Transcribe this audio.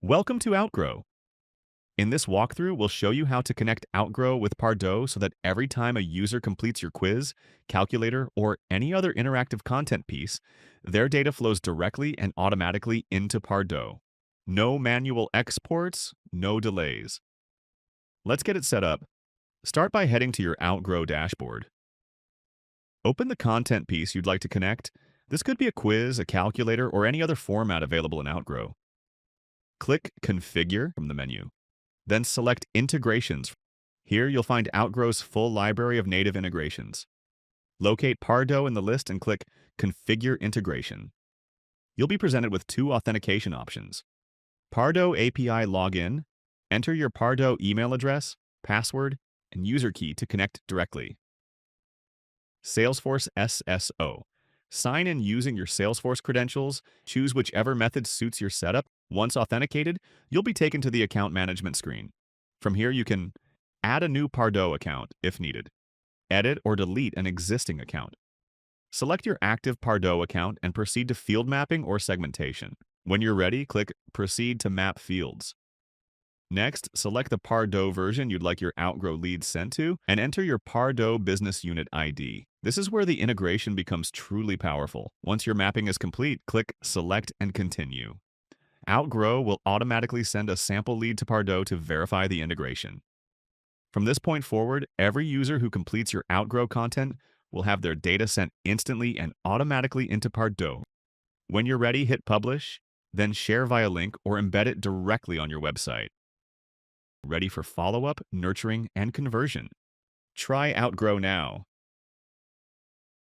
Welcome to Outgrow. In this walkthrough, we'll show you how to connect Outgrow with Pardot so that every time a user completes your quiz, calculator, or any other interactive content piece, their data flows directly and automatically into Pardot. No manual exports, no delays. Let's get it set up. Start by heading to your Outgrow dashboard. Open the content piece you'd like to connect. This could be a quiz, a calculator, or any other format available in Outgrow. Click Configure from the menu. Then select Integrations. Here you'll find Outgrow's full library of native integrations. Locate Pardot in the list and click Configure Integration. You'll be presented with two authentication options. Pardot API Login. Enter your Pardot email address, password, and user key to connect directly. Salesforce SSO. Sign in using your Salesforce credentials, choose whichever method suits your setup. Once authenticated, you'll be taken to the account management screen. From here, you can add a new Pardot account if needed, edit or delete an existing account. Select your active Pardot account and proceed to field mapping or segmentation. When you're ready, click Proceed to Map Fields. Next, select the Pardot version you'd like your Outgrow leads sent to and enter your Pardot Business Unit ID. This is where the integration becomes truly powerful. Once your mapping is complete, click Select and Continue. Outgrow will automatically send a sample lead to Pardot to verify the integration. From this point forward, every user who completes your Outgrow content will have their data sent instantly and automatically into Pardot. When you're ready, hit Publish, then share via link or embed it directly on your website. Ready for follow-up, nurturing, and conversion. Try Outgrow now.